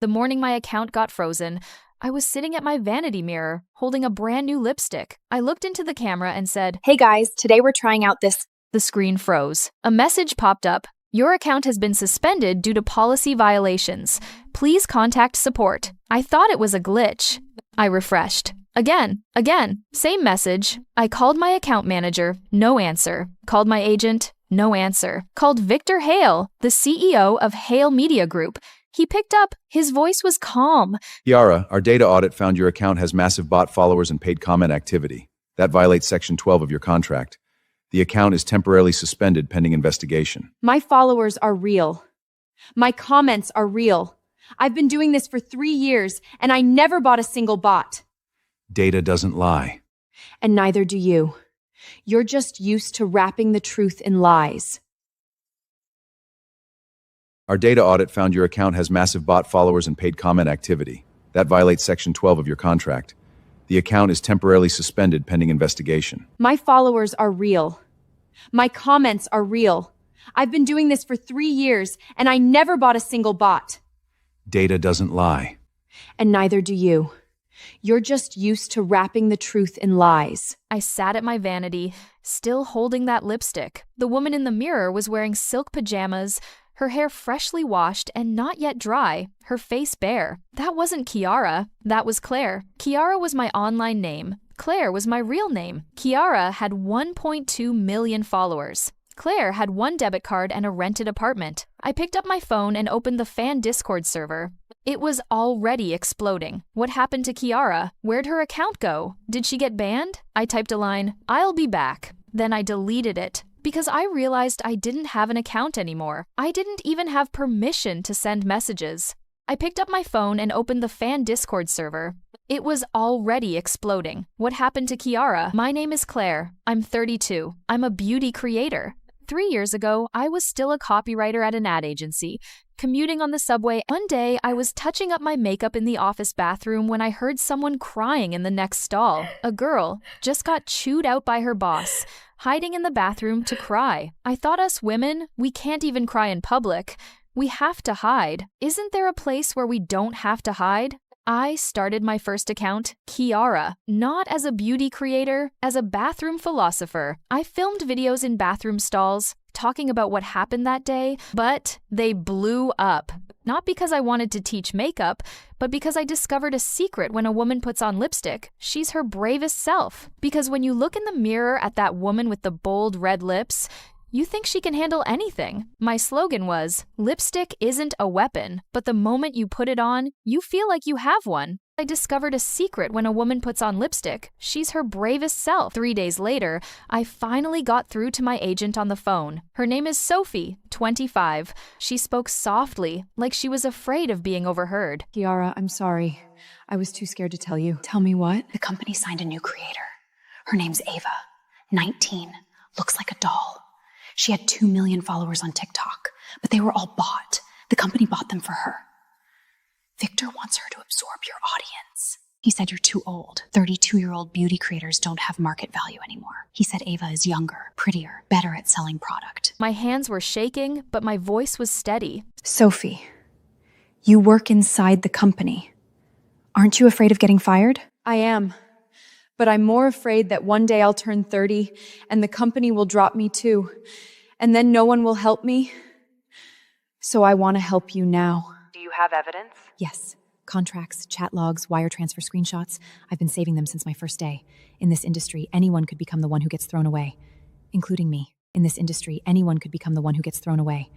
The morning my account got frozen, I was sitting at my vanity mirror, holding a brand new lipstick. I looked into the camera and said, "Hey guys, today we're trying out this." The screen froze. A message popped up. Your account has been suspended due to policy violations. Please contact support. I thought it was a glitch. I refreshed. Again, same message. I called my account manager, no answer. Called my agent, no answer. Called Victor Hale, the CEO of Hale Media Group. He picked up. His voice was calm. Kiara, our data audit found your account has massive bot followers and paid comment activity. That violates Section 12 of your contract. The account is temporarily suspended pending investigation. My followers are real. My comments are real. I've been doing this for 3 years, and I never bought a single bot. Data doesn't lie. And neither do you. You're just used to wrapping the truth in lies. Our data audit found your account has massive bot followers and paid comment activity. That violates Section 12 of your contract. The account is temporarily suspended pending investigation. My followers are real. My comments are real. I've been doing this for 3 years, and I never bought a single bot. Data doesn't lie. And neither do you. You're just used to wrapping the truth in lies. I sat at my vanity, still holding that lipstick. The woman in the mirror was wearing silk pajamas, her hair freshly washed and not yet dry, her face bare. That wasn't Kiara, that was Claire. Kiara was my online name. Claire was my real name. Kiara had 1.2 million followers. Claire had 1 debit card and a rented apartment. I picked up my phone and opened the fan Discord server. It was already exploding. What happened to Kiara? Where'd her account go? Did she get banned? I typed a line, "I'll be back." Then I deleted it because I realized I didn't have an account anymore. I didn't even have permission to send messages. I picked up my phone and opened the fan Discord server. It was already exploding. What happened to Kiara? My name is Claire. I'm 32. I'm a beauty creator. 3 years ago, I was still a copywriter at an ad agency. Commuting on the subway, one day I was touching up my makeup in the office bathroom when I heard someone crying in the next stall. A girl just got chewed out by her boss, hiding in the bathroom to cry. I thought us women, we can't even cry in public. We have to hide. Isn't there a place where we don't have to hide? I started my first account, Kiara, not as a beauty creator, as a bathroom philosopher. I filmed videos in bathroom stalls, talking about what happened that day, but they blew up. Not because I wanted to teach makeup, but because I discovered a secret when a woman puts on lipstick. She's her bravest self. Because when you look in the mirror at that woman with the bold red lips, you think she can handle anything. My slogan was, lipstick isn't a weapon, but the moment you put it on, you feel like you have one. I discovered a secret when a woman puts on lipstick. She's her bravest self. 3 days later, I finally got through to my agent on the phone. Her name is Sophie, 25. She spoke softly, like she was afraid of being overheard. Kiara, I'm sorry. I was too scared to tell you. Tell me what? The company signed a new creator. Her name's Ava, 19, looks like a doll. She had 2 million followers on TikTok, but they were all bought. The company bought them for her. Victor wants her to absorb your audience. He said you're too old. 32-year-old beauty creators don't have market value anymore. He said Ava is younger, prettier, better at selling product. My hands were shaking, but my voice was steady. Sophie, you work inside the company. Aren't you afraid of getting fired? I am. But I'm more afraid that one day I'll turn 30 and the company will drop me too. And then no one will help me. So I want to help you now. Do you have evidence? Yes. Contracts, chat logs, wire transfer screenshots. I've been saving them since my first day. In this industry, anyone could become the one who gets thrown away, including me. In this industry, anyone could become the one who gets thrown away,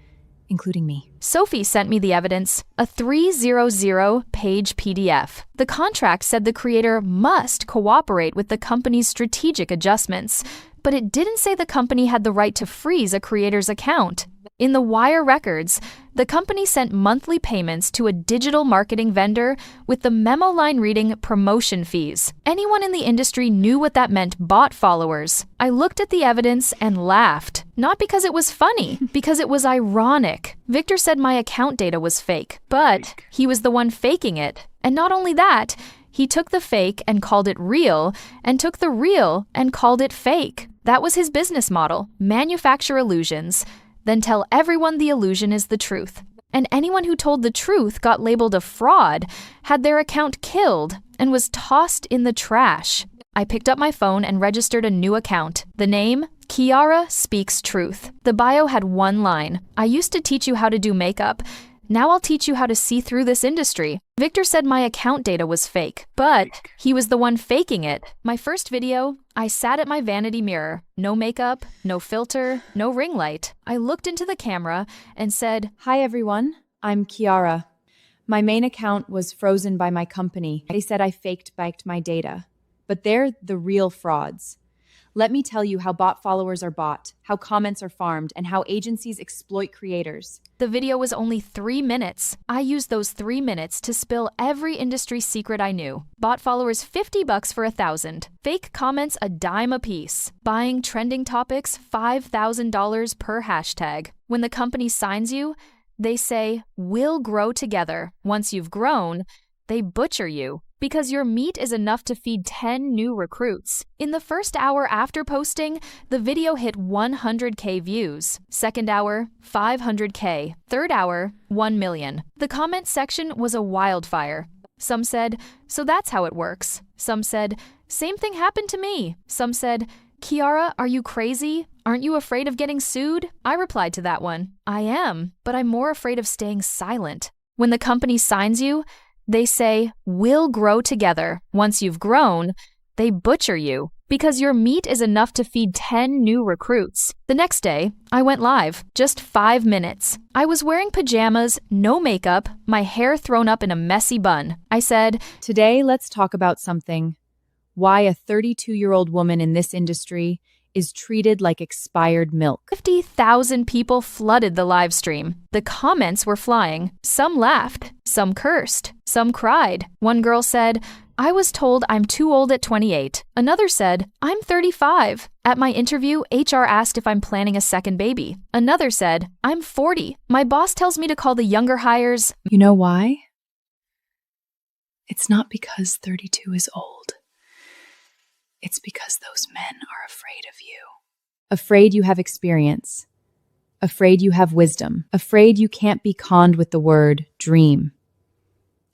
including me. Sophie sent me the evidence, a 300-page PDF. The contract said the creator must cooperate with the company's strategic adjustments, but it didn't say the company had the right to freeze a creator's account. In the wire records, the company sent monthly payments to a digital marketing vendor with the memo line reading promotion fees. Anyone in the industry knew what that meant, bot followers. I looked at the evidence and laughed. Not because it was funny, because it was ironic. Victor said my account data was fake, but he was the one faking it. And not only that, he took the fake and called it real, and took the real and called it fake. That was his business model: manufacture illusions, then tell everyone the illusion is the truth. and anyone who told the truth got labeled a fraud, had their account killed, and was tossed in the trash. I picked up my phone and registered a new account. The name? Kiara Speaks Truth. The bio had one line. I used to teach you how to do makeup. Now I'll teach you how to see through this industry. Victor said my account data was fake, but he was the one faking it. My first video, I sat at my vanity mirror. No makeup, no filter, no ring light. I looked into the camera and said, Hi everyone, I'm Kiara. My main account was frozen by my company. They said I baked my data, but they're the real frauds. Let me tell you how bot followers are bought, how comments are farmed, and how agencies exploit creators. The video was only 3 minutes. I used those 3 minutes to spill every industry secret I knew. Bot followers $50 for 1,000. Fake comments a dime a piece. Buying trending topics $5,000 per hashtag. When the company signs you, they say, "We'll grow together." Once you've grown, they butcher you, because your meat is enough to feed 10 new recruits. In the first hour after posting, the video hit 100K views. Second hour, 500K. Third hour, 1 million. The comment section was a wildfire. Some said, "So that's how it works." Some said, "Same thing happened to me." Some said, "Kiara, are you crazy? Aren't you afraid of getting sued?" I replied to that one, "I am, but I'm more afraid of staying silent." When the company signs you, they say, "We'll grow together." Once you've grown, they butcher you, because your meat is enough to feed 10 new recruits. The next day, I went live, just 5 minutes. I was wearing pajamas, no makeup, my hair thrown up in a messy bun. I said, Today, let's talk about something. Why a 32-year-old woman in this industry is treated like expired milk. 50,000 people flooded the live stream. The comments were flying. Some laughed, some cursed, some cried. One girl said, "I was told I'm too old at 28. Another said, "I'm 35. At my interview, HR asked if I'm planning a second baby." Another said, "I'm 40. My boss tells me to call the younger hires." You know why? It's not because 32 is old. It's because those men are afraid of you. Afraid you have experience. Afraid you have wisdom. Afraid you can't be conned with the word dream.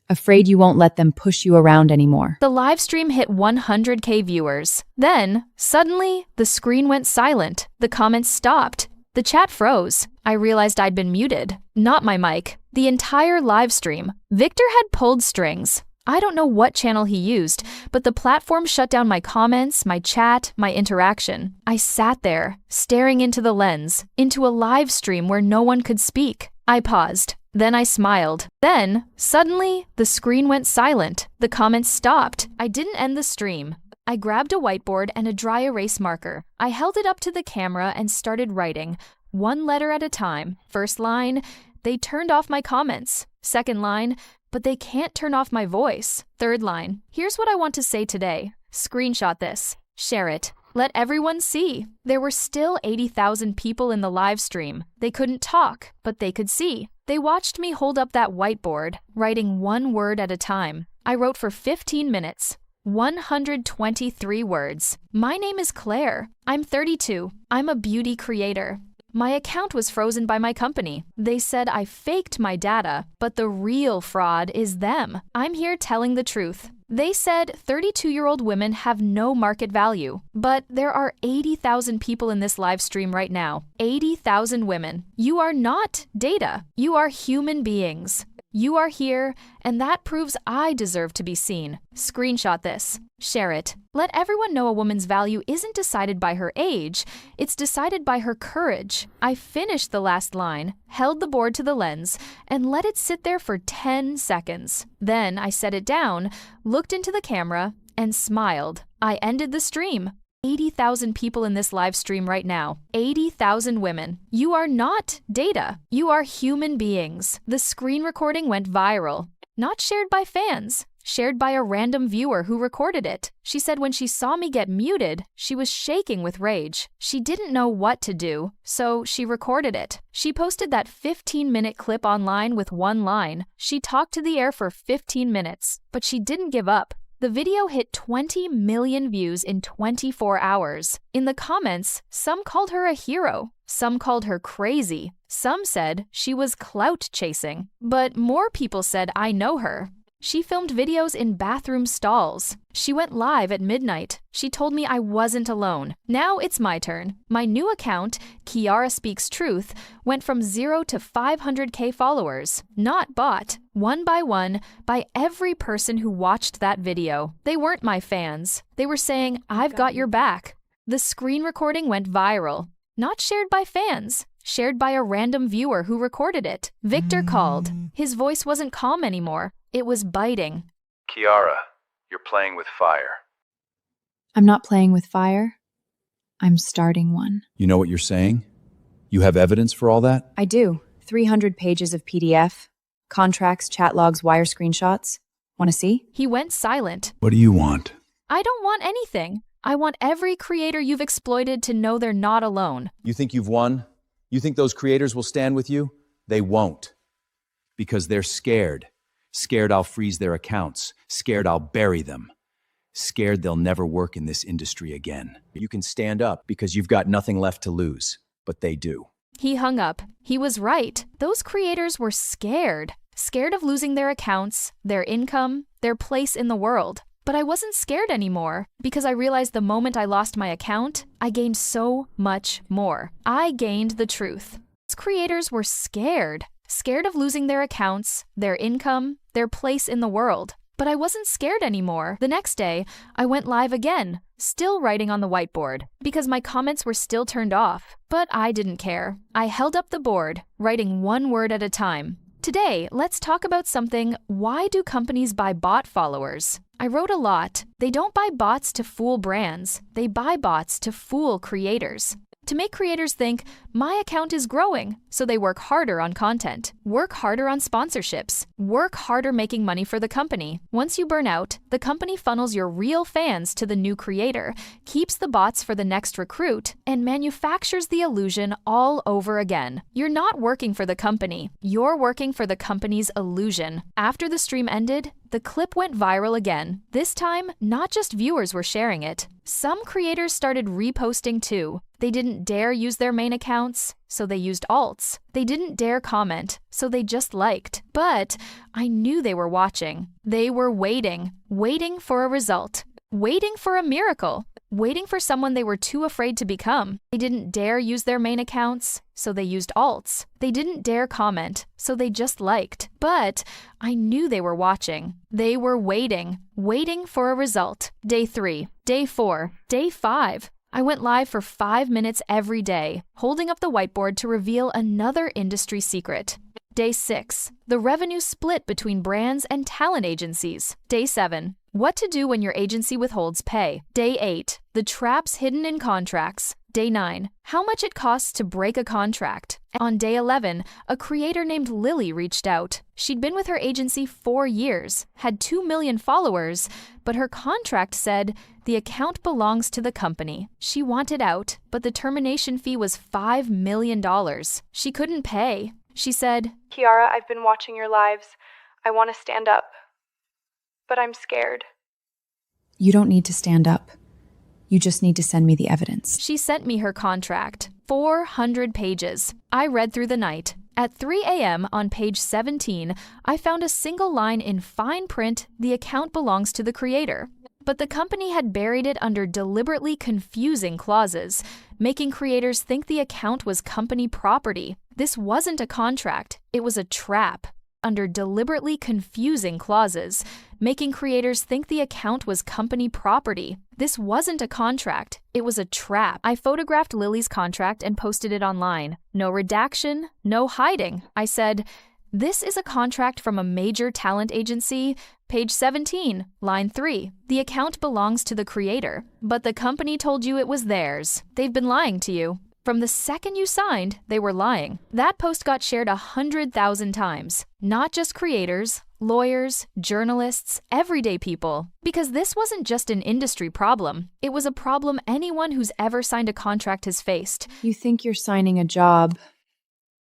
Afraid you won't let them push you around anymore. The live stream hit 100K viewers. Then, suddenly, the screen went silent. The comments stopped. The chat froze. I realized I'd been muted. Not my mic. The entire live stream. Victor had pulled strings. I don't know what channel he used, but the platform shut down my comments, my chat, my interaction. I sat there, staring into the lens, into a live stream where no one could speak. I paused. Then I smiled. Then, suddenly, the screen went silent. The comments stopped. I didn't end the stream. I grabbed a whiteboard and a dry erase marker. I held it up to the camera and started writing, one letter at a time. First line, "They turned off my comments." Second line, "But they can't turn off my voice." Third line, "Here's what I want to say today." Screenshot this. Share it. Let everyone see. There were still 80,000 people in the live stream. They couldn't talk, but they could see. They watched me hold up that whiteboard, writing one word at a time. I wrote for 15 minutes. 123 words. My name is Claire. I'm 32. I'm a beauty creator. My account was frozen by my company. They said I faked my data, but the real fraud is them. I'm here telling the truth. They said 32-year-old women have no market value, but there are 80,000 people in this live stream right now. 80,000 women. You are not data. You are human beings. You are here, and that proves I deserve to be seen. Screenshot this. Share it. Let everyone know a woman's value isn't decided by her age, it's decided by her courage. I finished the last line, held the board to the lens, and let it sit there for 10 seconds. Then I set it down, looked into the camera, and smiled. I ended the stream. 80,000 people in this live stream right now. 80,000 women. You are not data. You are human beings. The screen recording went viral. Not shared by fans. Shared by a random viewer who recorded it. She said when she saw me get muted, she was shaking with rage. She didn't know what to do, so she recorded it. She posted that 15-minute clip online with one line. She talked to the air for 15 minutes, but she didn't give up. The video hit 20 million views in 24 hours. In the comments, some called her a hero. Some called her crazy. Some said she was clout chasing, but more people said I know her. She filmed videos in bathroom stalls. She went live at midnight. She told me I wasn't alone. Now it's my turn. My new account, Kiara Speaks Truth, went from 0 to 500K followers. Not bought, one, by every person who watched that video. They weren't my fans. They were saying, I've got your back. The screen recording went viral. Not shared by fans. Shared by a random viewer who recorded it. Victor called. His voice wasn't calm anymore. It was biting. Kiara, you're playing with fire. I'm not playing with fire. I'm starting one. You know what you're saying? You have evidence for all that? I do. 300 pages of PDF, contracts, chat logs, wire screenshots. Want to see? He went silent. What do you want? I don't want anything. I want every creator you've exploited to know they're not alone. You think you've won? You think those creators will stand with you? They won't. Because they're scared. Scared I'll freeze their accounts. Scared I'll bury them. Scared they'll never work in this industry again. You can stand up because you've got nothing left to lose. But they do. He hung up. He was right. Those creators were scared. Scared of losing their accounts, their income, their place in the world. But I wasn't scared anymore because I realized the moment I lost my account, I gained so much more. I gained the truth. Those creators were scared. Scared of losing their accounts, their income, their place in the world. But I wasn't scared anymore. The next day, I went live again, still writing on the whiteboard, because my comments were still turned off. But I didn't care. I held up the board, writing one word at a time. Today, let's talk about something. Why do companies buy bot followers? I wrote a lot. They don't buy bots to fool brands. They buy bots to fool creators. To make creators think, my account is growing, so they work harder on content, work harder on sponsorships, work harder making money for the company. Once you burn out, the company funnels your real fans to the new creator, keeps the bots for the next recruit, and manufactures the illusion all over again. You're not working for the company. You're working for the company's illusion. After the stream ended, the clip went viral again. This time, not just viewers were sharing it. Some creators started reposting too. They didn't dare use their main accounts, so they used alts. They didn't dare comment, so they just liked. But I knew they were watching. They were waiting for a result, waiting for a miracle, waiting for someone they were too afraid to become. They didn't dare use their main accounts, so they used alts. They didn't dare comment, so they just liked. But I knew they were watching. They were waiting for a result. Day 3, Day 4, Day 5. I went live for 5 minutes every day, holding up the whiteboard to reveal another industry secret. Day 6, the revenue split between brands and talent agencies. Day 7, what to do when your agency withholds pay. Day 8, the traps hidden in contracts. Day 9, how much it costs to break a contract. On day 11, a creator named Lily reached out. She'd been with her agency 4 years, had 2 million followers, but her contract said the account belongs to the company. She wanted out, but the termination fee was $5 million. She couldn't pay. She said, Kiara, I've been watching your lives. I want to stand up, but I'm scared. You don't need to stand up. You just need to send me the evidence. She sent me her contract, 400 pages. I read through the night. At 3 a.m. on page 17, I found a single line in fine print, the account belongs to the creator. But the company had buried it under deliberately confusing clauses, making creators think the account was company property. This wasn't a contract, it was a trap. Under deliberately confusing clauses, making creators think the account was company property. This wasn't a contract, it was a trap. I photographed Lily's contract and posted it online. No redaction, no hiding. I said, this is a contract from a major talent agency. Page 17, line 3. The account belongs to the creator, but the company told you it was theirs. They've been lying to you. From the second you signed, they were lying. That post got shared 100,000 times. Not just creators, lawyers, journalists, everyday people. Because this wasn't just an industry problem. It was a problem anyone who's ever signed a contract has faced. You think you're signing a job,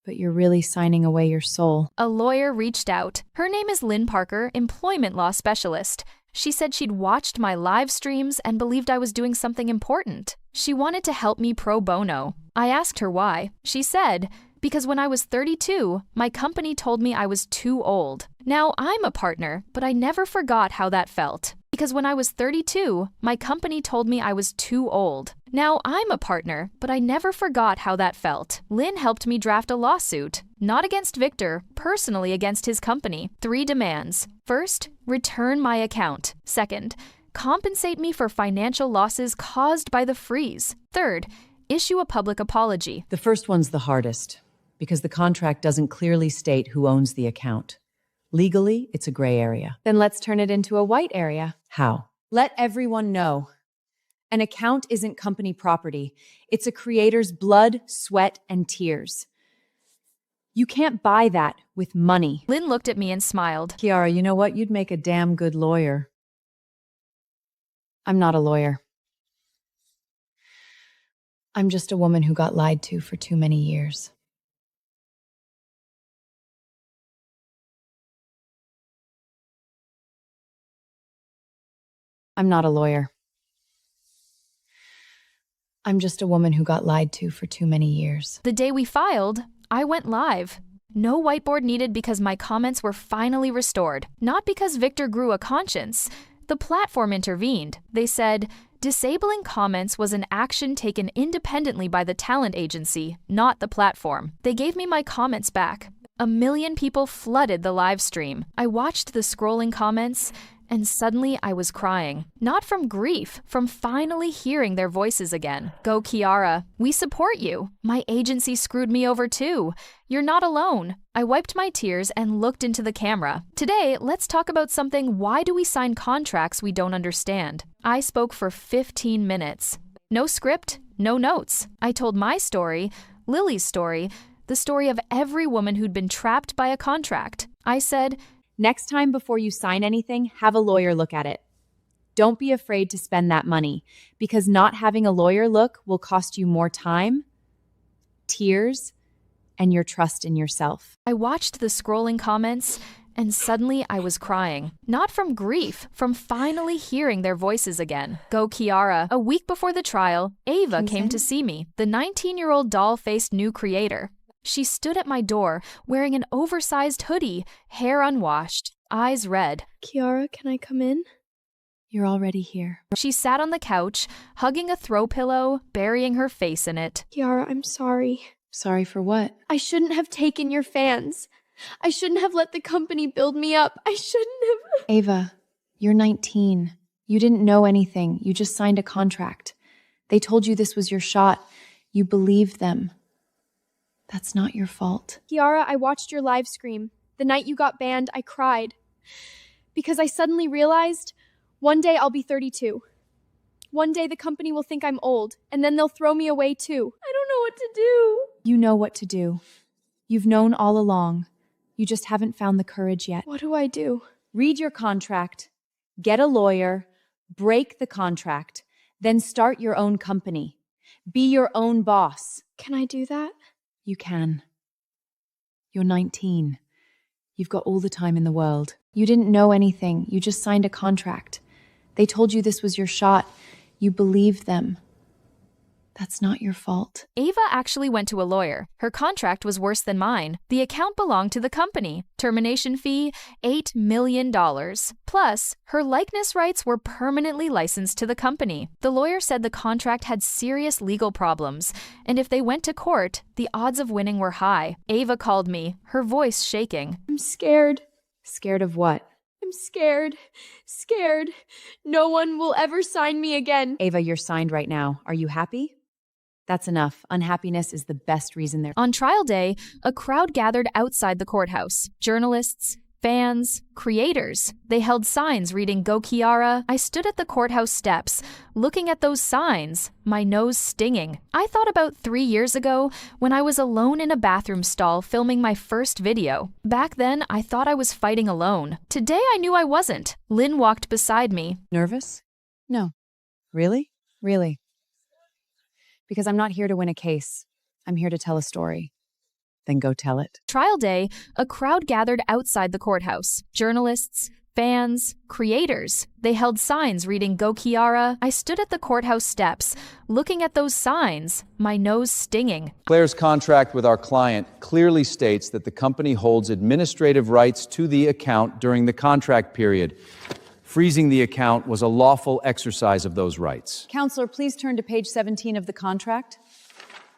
but you're really signing away your soul. A lawyer reached out. Her name is Lynn Parker, employment law specialist. She said she'd watched my live streams and believed I was doing something important. She wanted to help me pro bono. I asked her why. She said, Because when I was 32, my company told me I was too old. Now I'm a partner, but I never forgot how that felt. Because when I was 32, my company told me I was too old. Now I'm a partner, but I never forgot how that felt. Lynn helped me draft a lawsuit, not against Victor, personally against his company. 3 demands. First, return my account. Second, compensate me for financial losses caused by the freeze. Third, issue a public apology. The first one's the hardest, because the contract doesn't clearly state who owns the account. Legally, it's a gray area. Then let's turn it into a white area. How? Let everyone know. An account isn't company property. It's a creator's blood, sweat, and tears. You can't buy that with money. Lynn looked at me and smiled. Kiara, you know what? You'd make a damn good lawyer. I'm not a lawyer. I'm just a woman who got lied to for too many years. I'm not a lawyer. I'm just a woman who got lied to for too many years. The day we filed, I went live. No whiteboard needed because my comments were finally restored. Not because Victor grew a conscience. The platform intervened. They said, disabling comments was an action taken independently by the talent agency, not the platform. They gave me my comments back. 1 million people flooded the live stream. I watched the scrolling comments, and suddenly I was crying. Not from grief, from finally hearing their voices again. Go Kiara, we support you. My agency screwed me over too. You're not alone. I wiped my tears and looked into the camera. Today, let's talk about something. Why do we sign contracts we don't understand? I spoke for 15 minutes. No script, no notes. I told my story, Lily's story, the story of every woman who'd been trapped by a contract. I said, Next time before you sign anything, have a lawyer look at it. Don't be afraid to spend that money, because not having a lawyer look will cost you more time, tears, and your trust in yourself. I watched the scrolling comments, and suddenly I was crying. Not from grief, from finally hearing their voices again. Go Kiara. A week before the trial, Ava came to see me, the 19-year-old doll-faced new creator. She stood at my door, wearing an oversized hoodie, hair unwashed, eyes red. Kiara, can I come in? You're already here. She sat on the couch, hugging a throw pillow, burying her face in it. Kiara, I'm sorry. Sorry for what? I shouldn't have taken your fans. I shouldn't have let the company build me up. I shouldn't have. Ava, you're 19. You didn't know anything. You just signed a contract. They told you this was your shot. You believed them. That's not your fault. Kiara, I watched your live stream. The night you got banned, I cried. Because I suddenly realized, one day I'll be 32. One day the company will think I'm old, and then they'll throw me away too. I don't know what to do. You know what to do. You've known all along. You just haven't found the courage yet. What do I do? Read your contract, get a lawyer, break the contract, then start your own company. Be your own boss. Can I do that? You can. You're 19. You've got all the time in the world. You didn't know anything. You just signed a contract. They told you this was your shot. You believed them. That's not your fault. Ava actually went to a lawyer. Her contract was worse than mine. The account belonged to the company. Termination fee, $8 million. Plus, her likeness rights were permanently licensed to the company. The lawyer said the contract had serious legal problems, and if they went to court, the odds of winning were high. Ava called me, her voice shaking. I'm scared. Scared of what? I'm scared. Scared. No one will ever sign me again. Ava, you're signed right now. Are you happy? That's enough. Unhappiness is the best reason they're... On trial day, a crowd gathered outside the courthouse. Journalists, fans, creators. They held signs reading Go Kiara. I stood at the courthouse steps, looking at those signs, my nose stinging. I thought about 3 years ago when I was alone in a bathroom stall filming my first video. Back then, I thought I was fighting alone. Today, I knew I wasn't. Lynn walked beside me. Nervous? No. Really? Really. Because I'm not here to win a case. I'm here to tell a story. Then go tell it. Trial day, a crowd gathered outside the courthouse. Journalists, fans, creators. They held signs reading "Go Kiara." I stood at the courthouse steps, looking at those signs, my nose stinging. Claire's contract with our client clearly states that the company holds administrative rights to the account during the contract period. Freezing the account was a lawful exercise of those rights. Counselor, please turn to page 17 of the contract.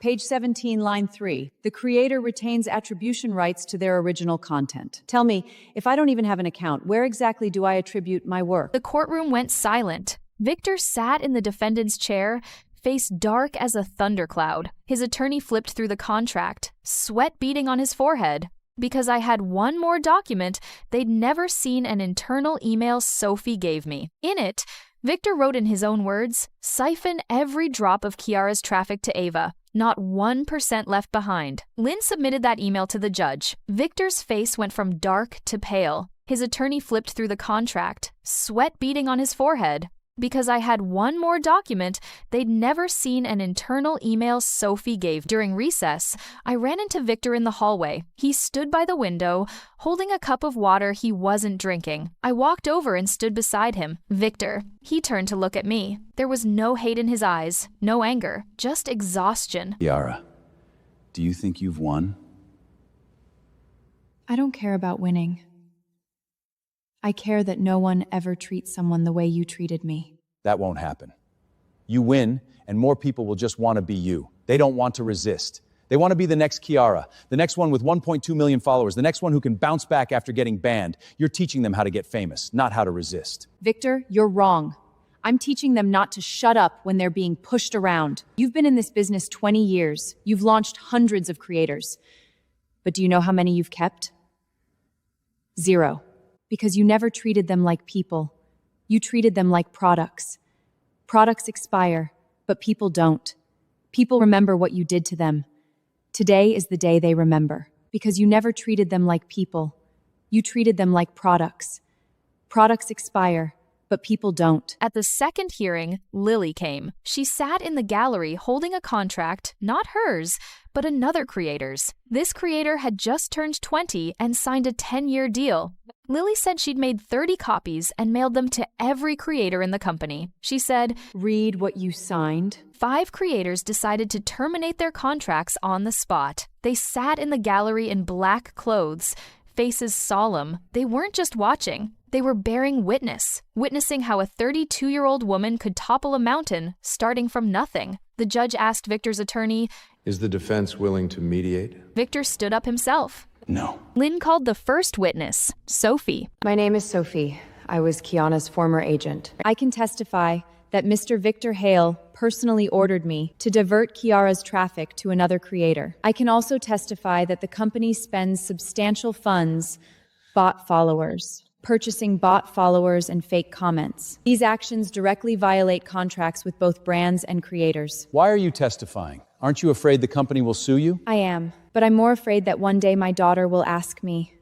Page 17, line 3. The creator retains attribution rights to their original content. Tell me, if I don't even have an account, where exactly do I attribute my work? The courtroom went silent. Victor sat in the defendant's chair, face dark as a thundercloud. His attorney flipped through the contract, sweat beading on his forehead. Because I had one more document, they'd never seen an internal email Sophie gave me. In it, Victor wrote in his own words, "Siphon every drop of Kiara's traffic to Ava. Not 1% left behind." Lynn submitted that email to the judge. Victor's face went from dark to pale. His attorney flipped through the contract, sweat beading on his forehead. Because I had one more document, they'd never seen an internal email Sophie gave. During recess, I ran into Victor in the hallway. He stood by the window, holding a cup of water he wasn't drinking. I walked over and stood beside him. Victor. He turned to look at me. There was no hate in his eyes, no anger, just exhaustion. Kiara, do you think you've won? I don't care about winning. I care that no one ever treats someone the way you treated me. That won't happen. You win, and more people will just want to be you. They don't want to resist. They want to be the next Kiara, the next one with 1.2 million followers, the next one who can bounce back after getting banned. You're teaching them how to get famous, not how to resist. Victor, you're wrong. I'm teaching them not to shut up when they're being pushed around. You've been in this business 20 years. You've launched hundreds of creators. But do you know how many you've kept? 0. Because you never treated them like people. You treated them like products. Products expire, but people don't. People remember what you did to them. Today is the day they remember. Because you never treated them like people. You treated them like products. Products expire, but people don't. At the second hearing, Lily came. She sat in the gallery holding a contract, not hers, but another creator's. This creator had just turned 20 and signed a 10-year deal. Lily said she'd made 30 copies and mailed them to every creator in the company. She said, "Read what you signed." 5 creators decided to terminate their contracts on the spot. They sat in the gallery in black clothes, faces solemn. They weren't just watching. They were bearing witness, witnessing how a 32-year-old woman could topple a mountain, starting from nothing. The judge asked Victor's attorney, "Is the defense willing to mediate?" Victor stood up himself. No. Lynn called the first witness, Sophie. My name is Sophie. I was Kiana's former agent. I can testify that Mr. Victor Hale personally ordered me to divert Kiara's traffic to another creator. I can also testify that the company spends substantial funds, bot followers, purchasing bot followers and fake comments. These actions directly violate contracts with both brands and creators. Why are you testifying? Aren't you afraid the company will sue you? I am, but I'm more afraid that one day my daughter will ask me,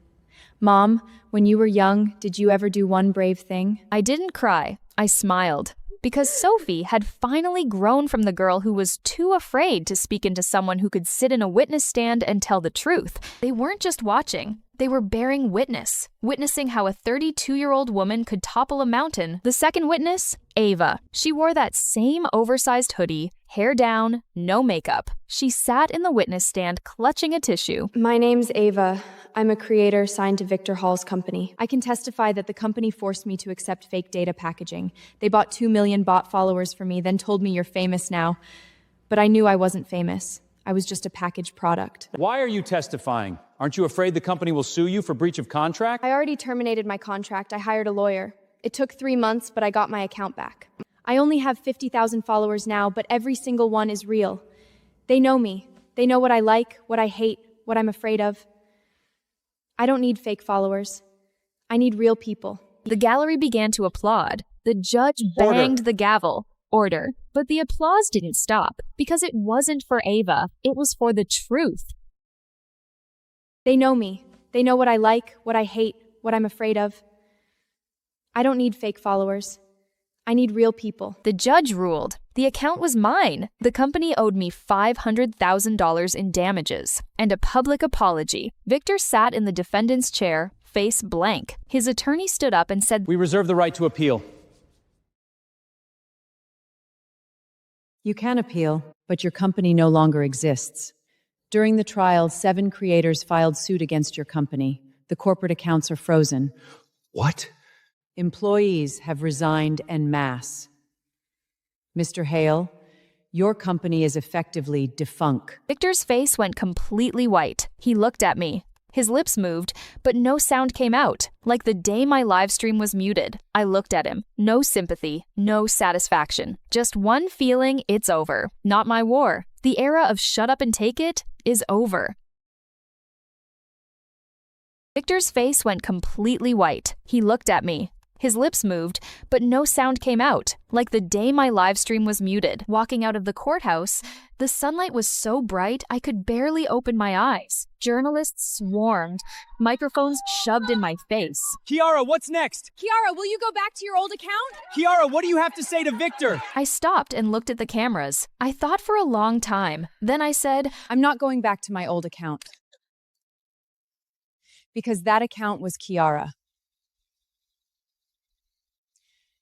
"Mom, when you were young, did you ever do one brave thing?" I didn't cry. I smiled. Because Sophie had finally grown from the girl who was too afraid to speak into someone who could sit in a witness stand and tell the truth. They weren't just watching. They were bearing witness, witnessing how a 32-year-old woman could topple a mountain. The second witness, Ava. She wore that same oversized hoodie, hair down, no makeup. She sat in the witness stand clutching a tissue. My name's Ava. I'm a creator signed to Victor Hall's company. I can testify that the company forced me to accept fake data packaging. They bought 2 million bot followers for me, then told me you're famous now. But I knew I wasn't famous. I was just a packaged product. Why are you testifying? Aren't you afraid the company will sue you for breach of contract? I already terminated my contract. I hired a lawyer. It took 3 months, but I got my account back. I only have 50,000 followers now, but every single one is real. They know me. They know what I like, what I hate, what I'm afraid of. I don't need fake followers. I need real people. The gallery began to applaud. The judge banged the gavel. Order. But the applause didn't stop, because it wasn't for Ava. It was for the truth. They know me. They know what I like, what I hate, what I'm afraid of. I don't need fake followers. I need real people. The judge ruled. The account was mine. The company owed me $500,000 in damages and a public apology. Victor sat in the defendant's chair, face blank. His attorney stood up and said, We reserve the right to appeal. You can appeal, but your company no longer exists. During the trial, 7 creators filed suit against your company. The corporate accounts are frozen. What? Employees have resigned en masse. Mr. Hale, your company is effectively defunct. Victor's face went completely white. He looked at me. His lips moved, but no sound came out, like the day my live stream was muted. I looked at him. No sympathy, no satisfaction. Just one feeling, it's over. Not my war. The era of shut up and take it is over. Victor's face went completely white. He looked at me. His lips moved, but no sound came out, like the day my live stream was muted. Walking out of the courthouse, the sunlight was so bright I could barely open my eyes. Journalists swarmed, microphones shoved in my face. Kiara, what's next? Kiara, will you go back to your old account? Kiara, what do you have to say to Victor? I stopped and looked at the cameras. I thought for a long time. Then I said, I'm not going back to my old account. Because that account was Kiara.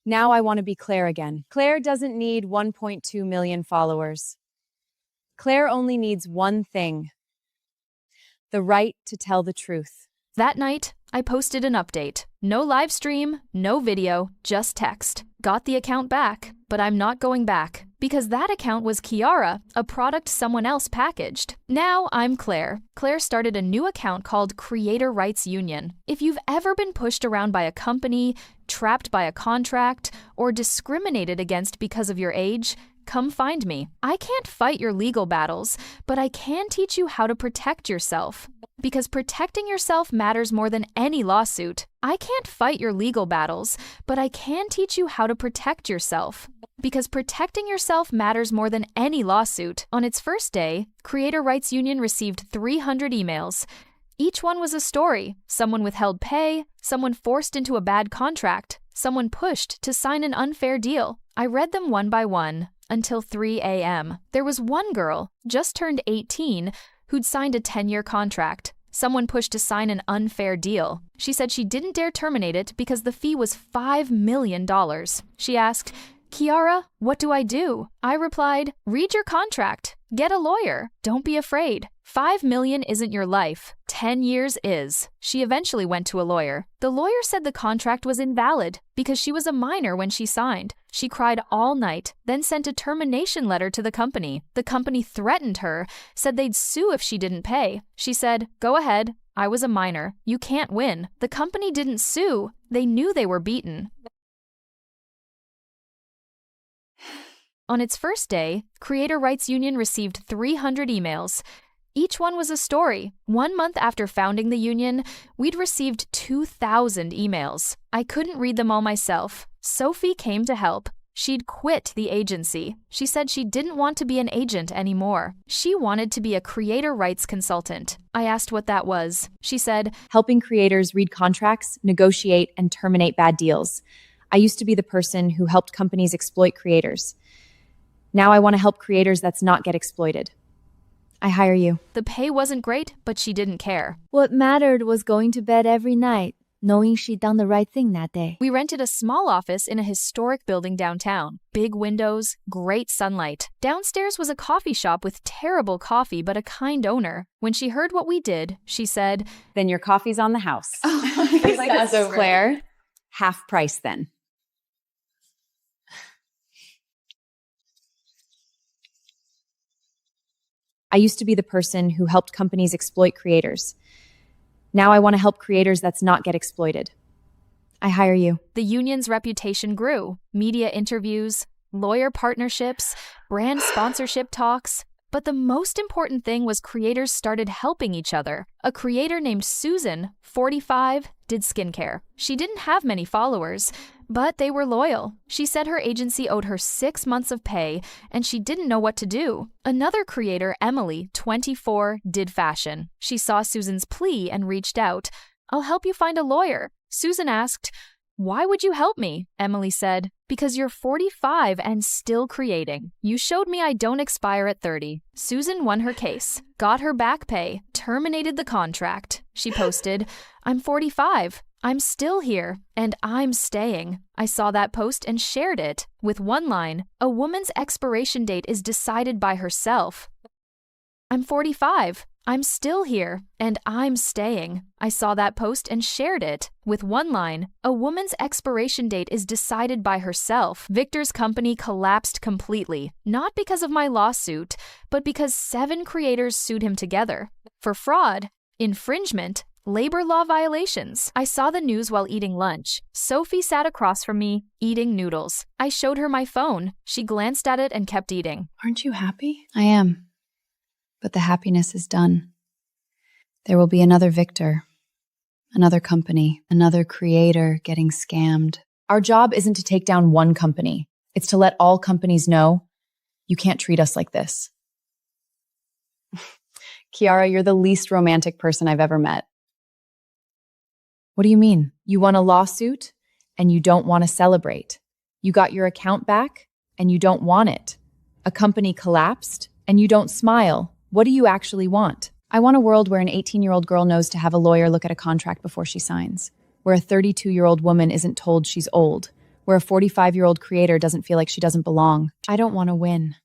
Now I want to be Claire again. Claire doesn't need 1.2 million followers. Claire only needs one thing: the right to tell the truth. That night, I posted an update. No live stream, no video, just text. Got the account back, but I'm not going back. Because that account was Kiara, a product someone else packaged. Now I'm Claire. Claire started a new account called Creator Rights Union. If you've ever been pushed around by a company, trapped by a contract, or discriminated against because of your age, come find me. I can't fight your legal battles, but I can teach you how to protect yourself. Because protecting yourself matters more than any lawsuit. I can't fight your legal battles, but I can teach you how to protect yourself. Because protecting yourself matters more than any lawsuit. On its first day, Creator Rights Union received 300 emails. Each one was a story. Someone withheld pay, someone forced into a bad contract, someone pushed to sign an unfair deal. I read them one by one until 3 a.m. There was one girl, just turned 18, who'd signed a 10-year contract. Someone pushed to sign an unfair deal. She said she didn't dare terminate it because the fee was $5 million. She asked, Kiara, what do I do? I replied, read your contract. Get a lawyer. Don't be afraid. $5 million isn't your life. 10 years is. She eventually went to a lawyer. The lawyer said the contract was invalid because she was a minor when she signed. She cried all night, then sent a termination letter to the company. The company threatened her, said they'd sue if she didn't pay. She said, go ahead. I was a minor. You can't win. The company didn't sue. They knew they were beaten. On its first day, Creator Rights Union received 300 emails. Each one was a story. 1 month after founding the union, we'd received 2,000 emails. I couldn't read them all myself. Sophie came to help. She'd quit the agency. She said she didn't want to be an agent anymore. She wanted to be a creator rights consultant. I asked what that was. She said, helping creators read contracts, negotiate, and terminate bad deals. I used to be the person who helped companies exploit creators. Now I want to help creators that's not get exploited. I hire you. The pay wasn't great, but she didn't care. What mattered was going to bed every night, knowing she'd done the right thing that day. We rented a small office in a historic building downtown. Big windows, great sunlight. Downstairs was a coffee shop with terrible coffee but a kind owner. When she heard what we did, she said, then your coffee's on the house. So Claire, half price then. I used to be the person who helped companies exploit creators. Now I want to help creators that's not get exploited. I hire you. The union's reputation grew. Media interviews, lawyer partnerships, brand sponsorship talks. But the most important thing was creators started helping each other. A creator named Susan, 45, did skincare. She didn't have many followers, but they were loyal. She said her agency owed her 6 months of pay, and she didn't know what to do. Another creator, Emily, 24, did fashion. She saw Susan's plea and reached out. I'll help you find a lawyer. Susan asked, Why would you help me? Emily said. Because you're 45 and still creating. You showed me I don't expire at 30. Susan won her case, got her back pay, terminated the contract. She posted, I'm 45. I'm still here, and I'm staying. I saw that post and shared it with one line, a woman's expiration date is decided by herself. I'm 45. I'm still here, and I'm staying. I saw that post and shared it with one line, a woman's expiration date is decided by herself. Victor's company collapsed completely, not because of my lawsuit, but because 7 creators sued him together for fraud, infringement, labor law violations. I saw the news while eating lunch. Sophie sat across from me, eating noodles. I showed her my phone. She glanced at it and kept eating. Aren't you happy? I am. But the happiness is done. There will be another Victor, another company, another creator getting scammed. Our job isn't to take down one company. It's to let all companies know, you can't treat us like this. Kiara, you're the least romantic person I've ever met. What do you mean? You won a lawsuit and you don't want to celebrate. You got your account back and you don't want it. A company collapsed and you don't smile. What do you actually want? I want a world where an 18-year-old girl knows to have a lawyer look at a contract before she signs, where a 32-year-old woman isn't told she's old, where a 45-year-old creator doesn't feel like she doesn't belong. I don't want to win.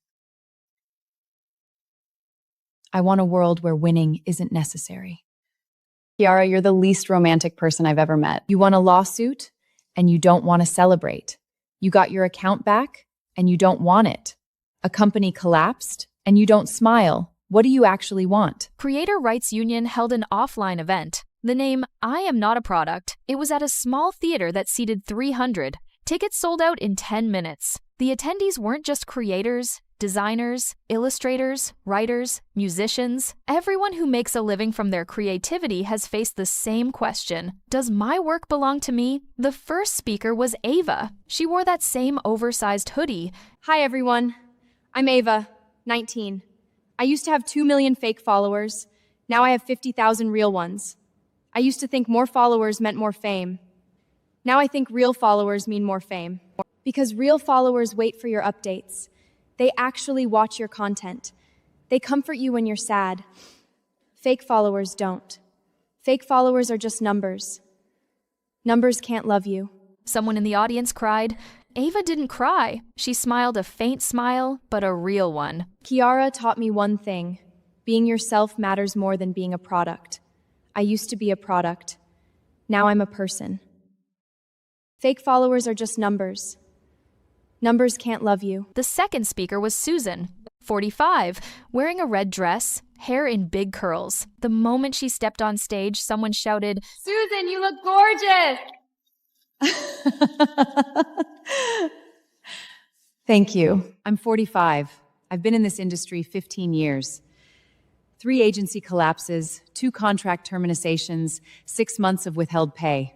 I want a world where winning isn't necessary. Kiara, you're the least romantic person I've ever met. You won a lawsuit and you don't want to celebrate. You got your account back and you don't want it. A company collapsed and you don't smile. What do you actually want? Creator Rights Union held an offline event. The name I Am Not a Product. It was at a small theater that seated 300. Tickets sold out in 10 minutes. The attendees weren't just creators, designers, illustrators, writers, musicians. Everyone who makes a living from their creativity has faced the same question. Does my work belong to me? The first speaker was Ava. She wore that same oversized hoodie. Hi, everyone. I'm Ava, 19. I used to have 2 million fake followers. Now I have 50,000 real ones. I used to think more followers meant more fame. Now I think real followers mean more fame. Because real followers wait for your updates. They actually watch your content. They comfort you when you're sad. Fake followers don't. Fake followers are just numbers. Numbers can't love you. Someone in the audience cried. Ava didn't cry. She smiled a faint smile, but a real one. Kiara taught me one thing. Being yourself matters more than being a product. I used to be a product. Now I'm a person. Fake followers are just numbers. Numbers can't love you. The second speaker was Susan, 45, wearing a red dress, hair in big curls. The moment she stepped on stage, someone shouted, Susan, you look gorgeous! Thank you. I'm 45. I've been in this industry 15 years. 3 agency collapses, 2 contract terminations, 6 months of withheld pay.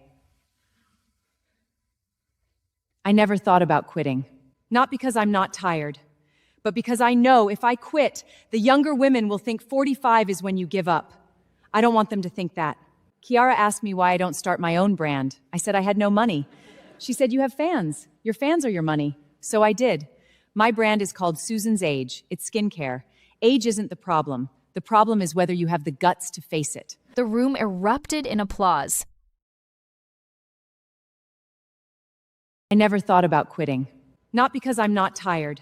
I never thought about quitting. Not because I'm not tired, but because I know if I quit, the younger women will think 45 is when you give up. I don't want them to think that. Kiara asked me why I don't start my own brand. I said I had no money. She said, you have fans. Your fans are your money. So I did. My brand is called Susan's Age. It's skincare. Age isn't the problem. The problem is whether you have the guts to face it. The room erupted in applause. I never thought about quitting. Not because I'm not tired,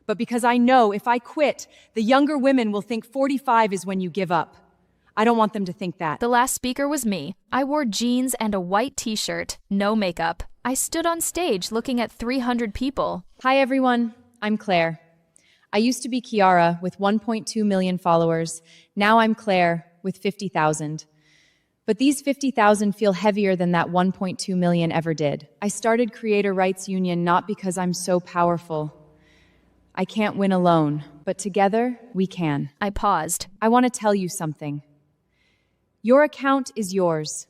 but because I know if I quit, the younger women will think 45 is when you give up. I don't want them to think that. The last speaker was me. I wore jeans and a white t-shirt, no makeup. I stood on stage looking at 300 people. Hi, everyone. I'm Claire. I used to be Kiara with 1.2 million followers. Now I'm Claire with 50,000. But these 50,000 feel heavier than that 1.2 million ever did. I started Creator Rights Union not because I'm so powerful. I can't win alone, but together we can. I paused. I want to tell you something. Your account is yours.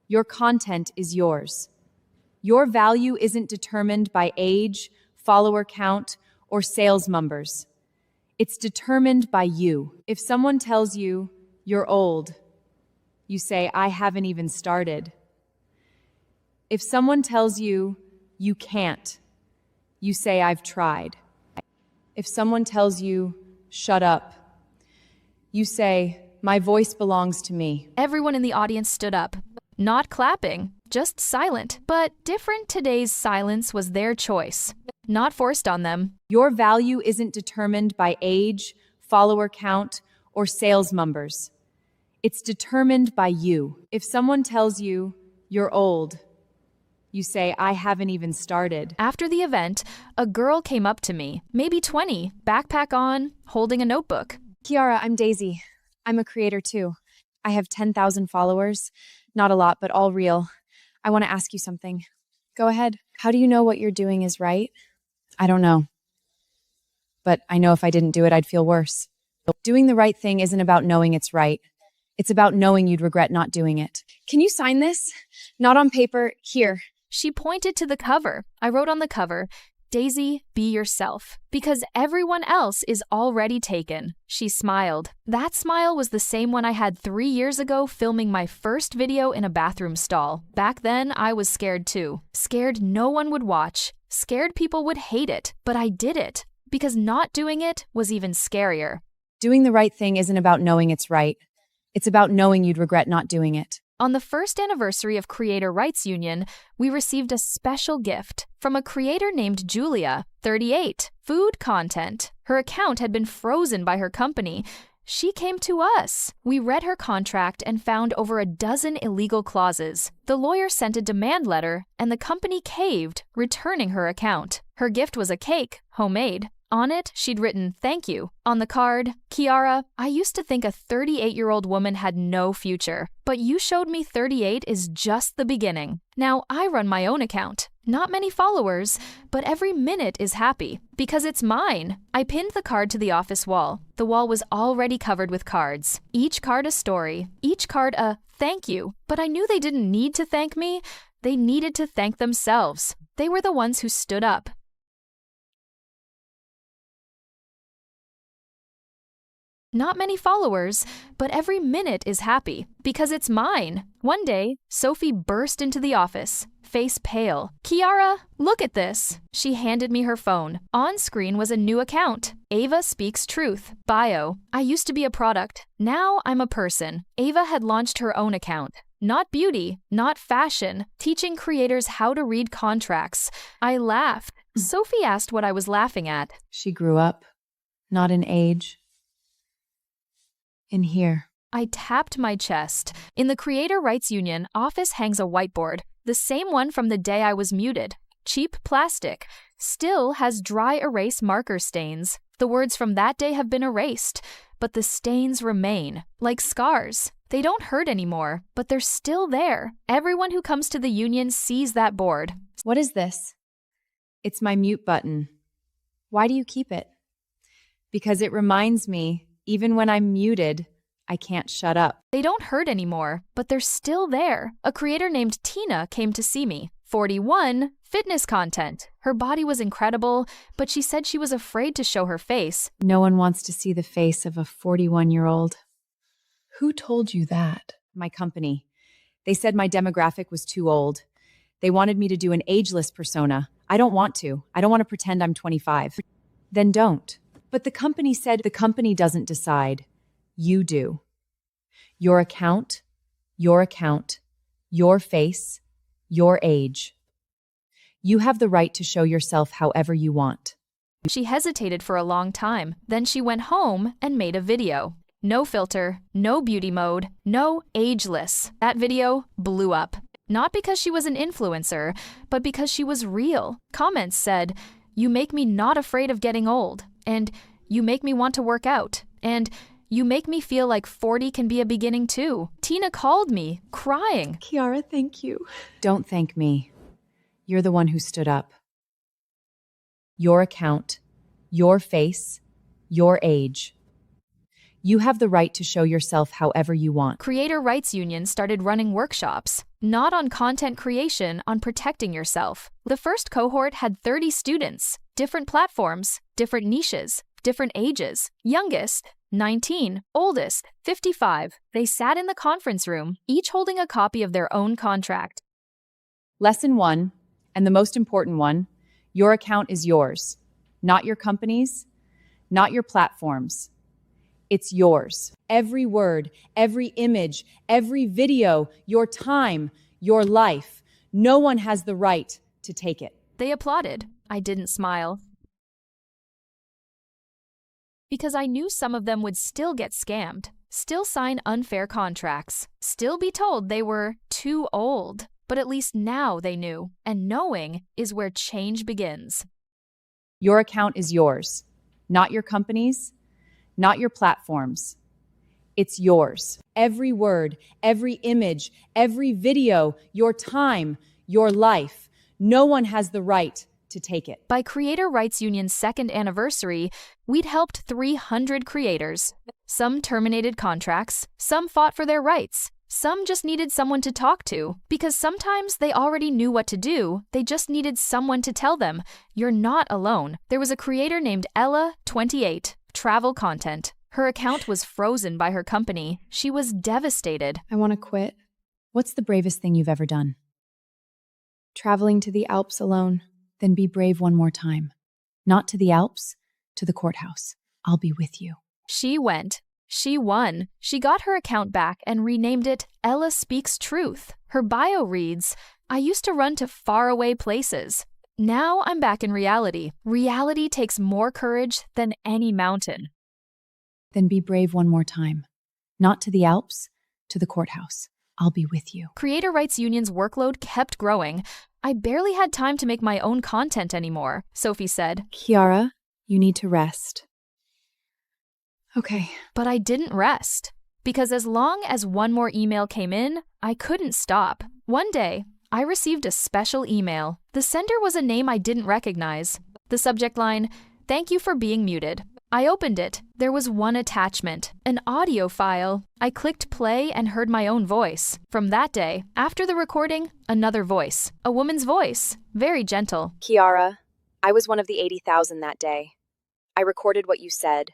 Your content is yours. Your value isn't determined by age, follower count, or sales numbers. It's determined by you. If someone tells you you're old, you say, I haven't even started. If someone tells you, you can't, you say, I've tried. If someone tells you, shut up, you say, my voice belongs to me. Everyone in the audience stood up. Not clapping, just silent. But different today's silence was their choice, not forced on them. Your value isn't determined by age, follower count, or sales numbers. It's determined by you. If someone tells you, you're old, you say, I haven't even started. After the event, a girl came up to me, maybe 20, backpack on, holding a notebook. Kiara, I'm Daisy. I'm a creator too. I have 10,000 followers. Not a lot, but all real. I want to ask you something. Go ahead. How do you know what you're doing is right? I don't know. But I know if I didn't do it, I'd feel worse. Doing the right thing isn't about knowing it's right. It's about knowing you'd regret not doing it. Can you sign this? Not on paper. Here. She pointed to the cover. I wrote on the cover, Daisy, be yourself, because everyone else is already taken. She smiled. That smile was the same one I had 3 years ago filming my first video in a bathroom stall. Back then, I was scared too. Scared no one would watch. Scared people would hate it. But I did it, because not doing it was even scarier. Doing the right thing isn't about knowing it's right. It's about knowing you'd regret not doing it. On the first anniversary of Creator Rights Union, we received a special gift from a creator named Julia, 38, food content. Her account had been frozen by her company. She came to us. We read her contract and found over a dozen illegal clauses. The lawyer sent a demand letter, and the company caved, returning her account. Her gift was a cake, homemade. On it, she'd written, thank you. On the card, Kiara, I used to think a 38-year-old woman had no future, but you showed me 38 is just the beginning. Now I run my own account. Not many followers, but every minute is happy, because it's mine. I pinned the card to the office wall. The wall was already covered with cards. Each card a story, each card a thank you. But I knew they didn't need to thank me. They needed to thank themselves. They were the ones who stood up. Not many followers, but every minute is happy, because it's mine. One day, Sophie burst into the office, face pale. Kiara, look at this. She handed me her phone. On screen was a new account. Ava Speaks Truth, bio. I used to be a product. Now I'm a person. Ava had launched her own account. Not beauty, not fashion, teaching creators how to read contracts. I laughed. Sophie asked what I was laughing at. She grew up, not in age. In here. I tapped my chest. In the Creator Rights Union, office hangs a whiteboard, the same one from the day I was muted. Cheap plastic. Still has dry erase marker stains. The words from that day have been erased, but the stains remain, like scars. They don't hurt anymore, but they're still there. Everyone who comes to the union sees that board. What is this? It's my mute button. Why do you keep it? Because it reminds me, even when I'm muted, I can't shut up. They don't hurt anymore, but they're still there. A creator named Tina came to see me. 41, fitness content. Her body was incredible, but she said she was afraid to show her face. No one wants to see the face of a 41-year-old. Who told you that? My company. They said my demographic was too old. They wanted me to do an ageless persona. I don't want to. I don't want to pretend I'm 25. Then don't. But the company said the company doesn't decide. You do. Your account, your face, your age. You have the right to show yourself however you want. She hesitated for a long time. Then she went home and made a video. No filter, no beauty mode, no ageless. That video blew up. Not because she was an influencer, but because she was real. Comments said, "You make me not afraid of getting old." And "You make me want to work out." And "You make me feel like 40 can be a beginning too." Tina called me, crying. Kiara, thank you. Don't thank me. You're the one who stood up. Your account, your face, your age. You have the right to show yourself however you want. Creator Rights Union started running workshops, not on content creation, on protecting yourself. The first cohort had 30 students, different platforms, different niches, different ages. Youngest, 19, oldest, 55. They sat in the conference room, each holding a copy of their own contract. Lesson 1, and the most important one, your account is yours, not your company's, not your platform's. It's yours. Every word, every image, every video, your time, your life. No one has the right to take it. They applauded. I didn't smile. Because I knew some of them would still get scammed, still sign unfair contracts, still be told they were too old. But at least now they knew, and knowing is where change begins. Your account is yours, not your company's, not your platform's. It's yours. Every word, every image, every video, your time, your life. No one has the right to take it. By Creator Rights Union's 2nd anniversary, we'd helped 300 creators. Some terminated contracts, some fought for their rights. Some just needed someone to talk to, because sometimes they already knew what to do, they just needed someone to tell them, you're not alone. There was a creator named Ella, 28, travel content. Her account was frozen by her company. She was devastated. I want to quit. What's the bravest thing you've ever done? Traveling to the Alps alone. Then be brave one more time. Not to the Alps, to the courthouse. I'll be with you. She went. She won. She got her account back and renamed it Ella Speaks Truth. Her bio reads, I used to run to faraway places. Now I'm back in reality. Reality takes more courage than any mountain. Then be brave one more time. Not to the Alps, to the courthouse. I'll be with you. Creator Rights Union's workload kept growing. I barely had time to make my own content anymore, Sophie said. Kiara, you need to rest. Okay. But I didn't rest, because as long as one more email came in, I couldn't stop. One day, I received a special email. The sender was a name I didn't recognize. The subject line, thank you for being muted. I opened it. There was one attachment, an audio file. I clicked play and heard my own voice. From that day, after the recording, another voice, a woman's voice, very gentle. Kiara, I was one of the 80,000 that day. I recorded what you said.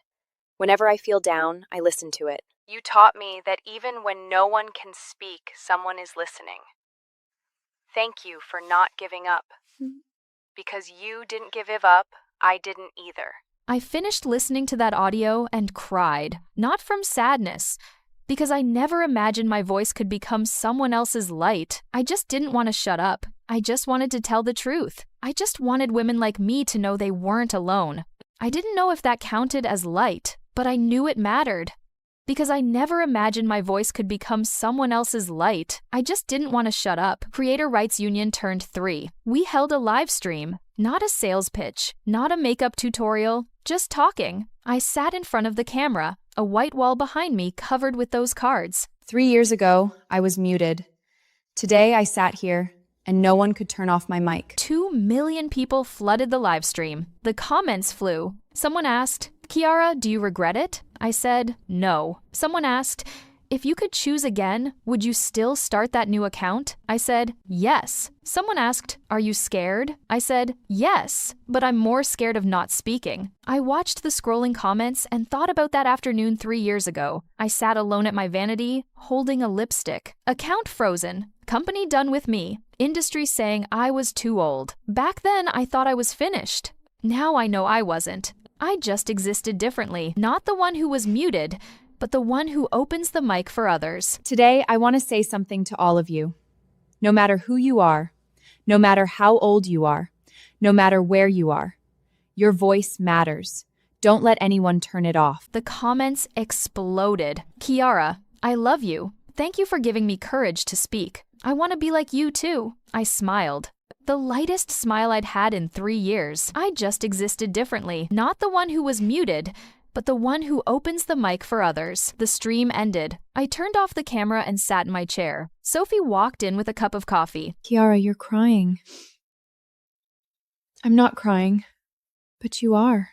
Whenever I feel down, I listen to it. You taught me that even when no one can speak, someone is listening. Thank you for not giving up. Because you didn't give up, I didn't either. I finished listening to that audio and cried, not from sadness, because I never imagined my voice could become someone else's light. I just didn't want to shut up. I just wanted to tell the truth. I just wanted women like me to know they weren't alone. I didn't know if that counted as light, but I knew it mattered. Because I never imagined my voice could become someone else's light. I just didn't want to shut up. Creator Rights Union turned 3. We held a live stream, not a sales pitch, not a makeup tutorial, just talking. I sat in front of the camera, a white wall behind me covered with those cards. 3 years ago, I was muted. Today, I sat here, and no one could turn off my mic. 2 million people flooded the live stream. The comments flew. Someone asked, Kiara, do you regret it? I said, no. Someone asked, if you could choose again, would you still start that new account? I said, yes. Someone asked, are you scared? I said, yes, but I'm more scared of not speaking. I watched the scrolling comments and thought about that afternoon 3 years ago. I sat alone at my vanity, holding a lipstick. Account frozen. Company done with me. Industry saying I was too old. Back then, I thought I was finished. Now I know I wasn't. I just existed differently. Not the one who was muted, but the one who opens the mic for others. Today, I want to say something to all of you. No matter who you are, no matter how old you are, no matter where you are, your voice matters. Don't let anyone turn it off. The comments exploded. Kiara, I love you. Thank you for giving me courage to speak. I want to be like you too. I smiled. The lightest smile I'd had in 3 years. I just existed differently. Not the one who was muted, but the one who opens the mic for others. The stream ended. I turned off the camera and sat in my chair. Sophie walked in with a cup of coffee. Kiara, you're crying. I'm not crying, but you are.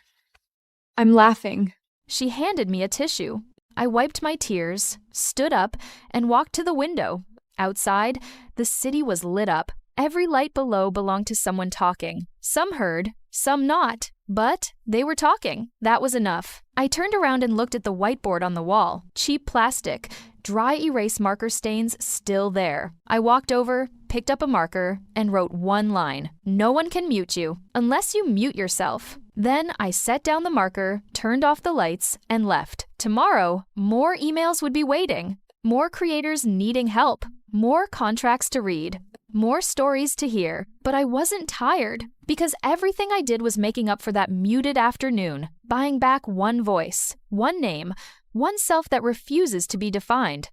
I'm laughing. She handed me a tissue. I wiped my tears, stood up, and walked to the window. Outside, the city was lit up. Every light below belonged to someone talking. Some heard, some not, but they were talking. That was enough. I turned around and looked at the whiteboard on the wall. Cheap plastic, dry erase marker stains still there. I walked over, picked up a marker, and wrote one line. No one can mute you, unless you mute yourself. Then I set down the marker, turned off the lights, and left. Tomorrow, more emails would be waiting. More creators needing help. More contracts to read. More stories to hear. But I wasn't tired, because everything I did was making up for that muted afternoon, buying back one voice, one name, one self that refuses to be defined.